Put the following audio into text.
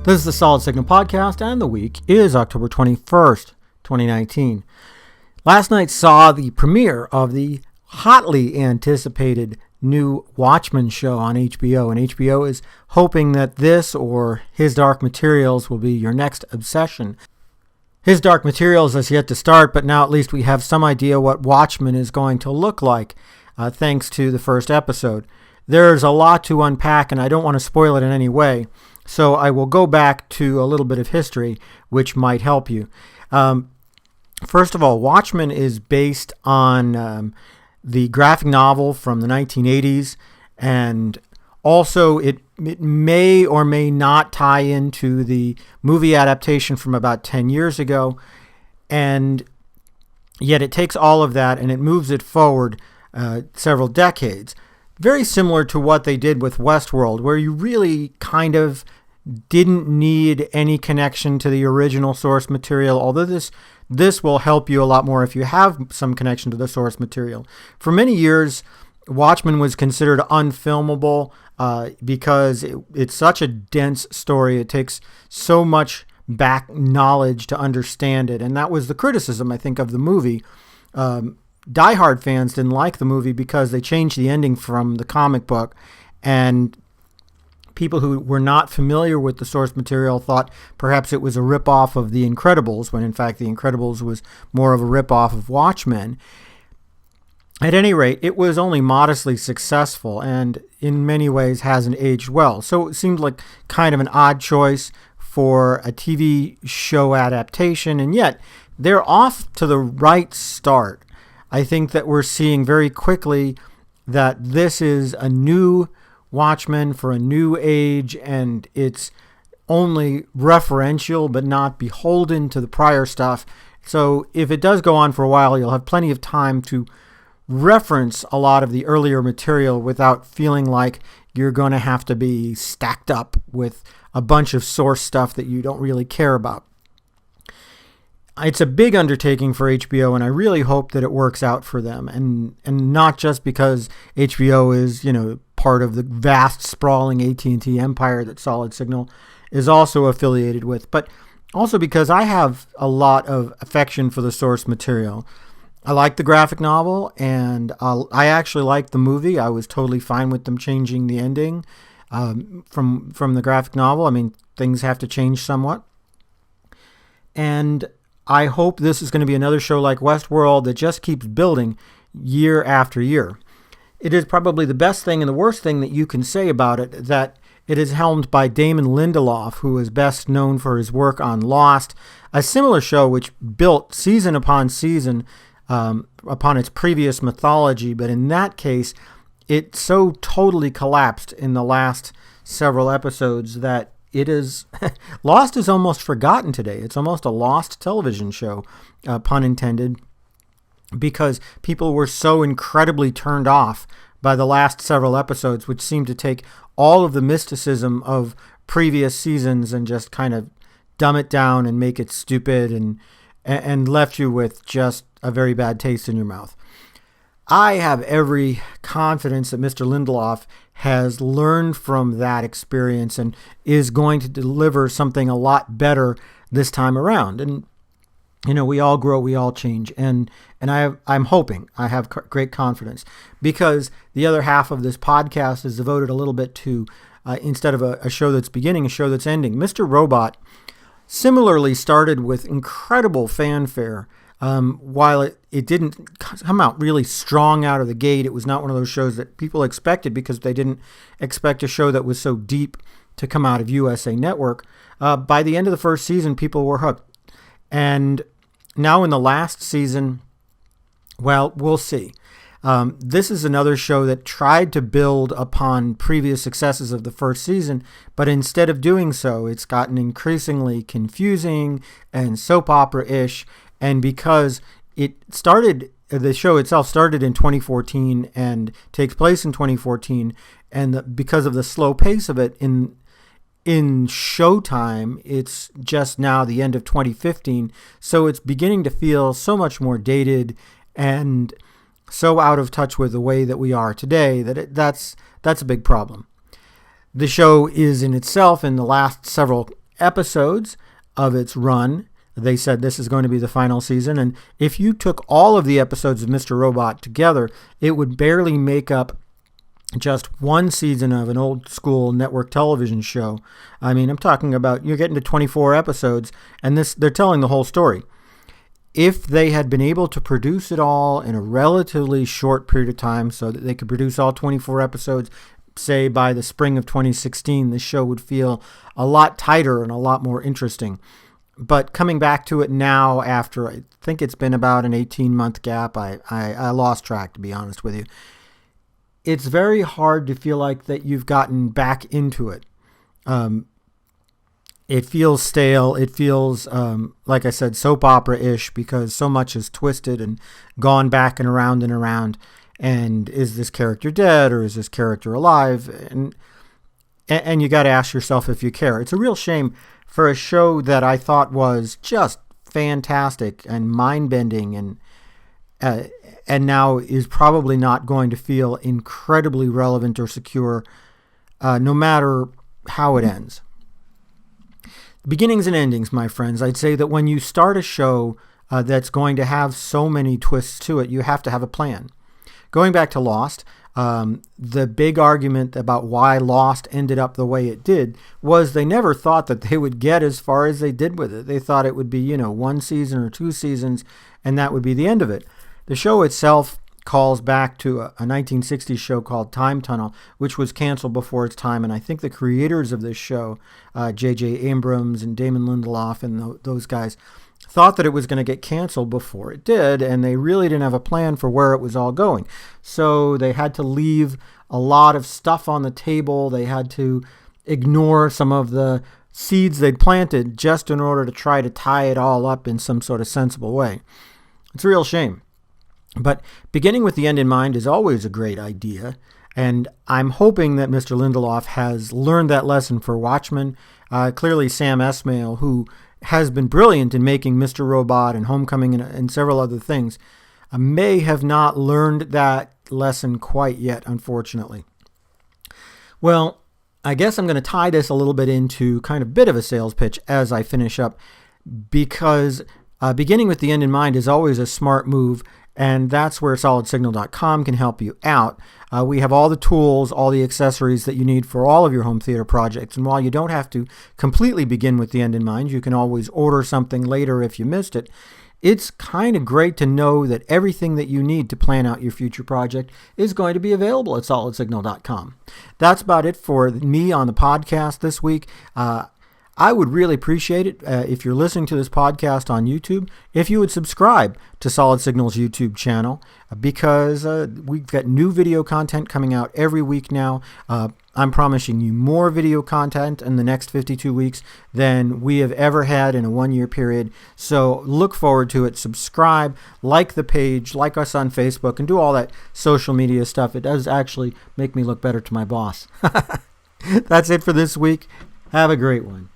This is the Solid Signal Podcast, and the week is October 21st, 2019. Last night saw the premiere of the hotly anticipated new Watchmen show on HBO, and HBO is hoping that this or His Dark Materials will be your next obsession. His Dark Materials has yet to start, but now at least we have some idea what Watchmen is going to look like, thanks to the first episode. There's a lot to unpack, and I don't want to spoil it in any way, so I will go back to a little bit of history, which might help you. First of all, Watchmen is based on the graphic novel from the 1980s, and also it may or may not tie into the movie adaptation from about 10 years ago, and yet it takes all of that and it moves it forward several decades. Very similar to what they did with Westworld, where you really kind of didn't need any connection to the original source material, although this will help you a lot more if you have some connection to the source material. For many years, Watchmen was considered unfilmable because it's such a dense story. It takes so much back knowledge to understand it, and that was the criticism, I think, of the movie. Diehard fans didn't like the movie because they changed the ending from the comic book, and people who were not familiar with the source material thought perhaps it was a ripoff of The Incredibles, when in fact The Incredibles was more of a ripoff of Watchmen. At any rate, it was only modestly successful and in many ways hasn't aged well. So it seemed like kind of an odd choice for a TV show adaptation, and yet they're off to the right start. I think that we're seeing very quickly that this is a new Watchmen for a new age, and it's only referential but not beholden to the prior stuff. So if it does go on for a while, you'll have plenty of time to reference a lot of the earlier material without feeling like you're going to have to be stacked up with a bunch of source stuff that you don't really care about. It's a big undertaking for HBO, and I really hope that it works out for them, and not just because HBO is, part of the vast, sprawling AT&T empire that Solid Signal is also affiliated with, but also because I have a lot of affection for the source material. I like the graphic novel, and I actually liked the movie. I was totally fine with them changing the ending from the graphic novel. I mean, things have to change somewhat. And I hope this is going to be another show like Westworld that just keeps building year after year. It is probably the best thing and the worst thing that you can say about it that it is helmed by Damon Lindelof, who is best known for his work on Lost, a similar show which built season upon season upon its previous mythology, but in that case, it so totally collapsed in the last several episodes that it is Lost is almost forgotten today. It's almost a lost television show, pun intended, because people were so incredibly turned off by the last several episodes, which seemed to take all of the mysticism of previous seasons and just kind of dumb it down and make it stupid and left you with just a very bad taste in your mouth. I have every confidence that Mr. Lindelof has learned from that experience and is going to deliver something a lot better this time around. And, we all grow, we all change. And I'm hoping, I have great confidence, because the other half of this podcast is devoted a little bit to, instead of a show that's beginning, a show that's ending. Mr. Robot similarly started with incredible fanfare. While it didn't come out really strong out of the gate, it was not one of those shows that people expected because they didn't expect a show that was so deep to come out of USA Network. By the end of the first season, people were hooked. And now in the last season, well, we'll see. This is another show that tried to build upon previous successes of the first season, but instead of doing so, it's gotten increasingly confusing and soap opera-ish. And because the show itself started in 2014 and takes place in 2014, and because of the slow pace of it in Showtime, it's just now the end of 2015. So it's beginning to feel so much more dated and so out of touch with the way that we are today that that's a big problem. The show is in itself, in the last several episodes of its run. They said this is going to be the final season. And if you took all of the episodes of Mr. Robot together, it would barely make up just one season of an old school network television show. I mean, I'm talking about, you're getting to 24 episodes, and they're telling the whole story. If they had been able to produce it all in a relatively short period of time so that they could produce all 24 episodes, say by the spring of 2016, the show would feel a lot tighter and a lot more interesting. But coming back to it now after, I think it's been about an 18-month gap, I lost track, to be honest with you. It's very hard to feel like that you've gotten back into it. It feels stale. It feels, like I said, soap opera-ish because so much is twisted and gone back and around and around. And is this character dead or is this character alive? And you got to ask yourself if you care. It's a real shame for a show that I thought was just fantastic and mind-bending and now is probably not going to feel incredibly relevant or secure no matter how it ends. Beginnings and endings, my friends. I'd say that when you start a show that's going to have so many twists to it, you have to have a plan. Going back to Lost, the big argument about why Lost ended up the way it did was they never thought that they would get as far as they did with it. They thought it would be, one season or two seasons, and that would be the end of it. The show itself calls back to a 1960s show called Time Tunnel, which was canceled before its time. And I think the creators of this show, J.J. Abrams and Damon Lindelof and those guys, thought that it was going to get canceled before it did, and they really didn't have a plan for where it was all going. So they had to leave a lot of stuff on the table. They had to ignore some of the seeds they'd planted just in order to try to tie it all up in some sort of sensible way. It's a real shame. But beginning with the end in mind is always a great idea, and I'm hoping that Mr. Lindelof has learned that lesson for Watchmen. Clearly Sam Esmail, who has been brilliant in making Mr. Robot and Homecoming and several other things, may have not learned that lesson quite yet, unfortunately. Well, I guess I'm going to tie this a little bit into kind of a bit of a sales pitch as I finish up, because beginning with the end in mind is always a smart move, and that's where SolidSignal.com can help you out. We have all the tools, all the accessories that you need for all of your home theater projects. And while you don't have to completely begin with the end in mind, you can always order something later if you missed it. It's kind of great to know that everything that you need to plan out your future project is going to be available at SolidSignal.com. That's about it for me on the podcast this week. I would really appreciate it if you're listening to this podcast on YouTube, if you would subscribe to Solid Signal's YouTube channel, because we've got new video content coming out every week now. I'm promising you more video content in the next 52 weeks than we have ever had in a one-year period. So look forward to it. Subscribe, like the page, like us on Facebook, and do all that social media stuff. It does actually make me look better to my boss. That's it for this week. Have a great one.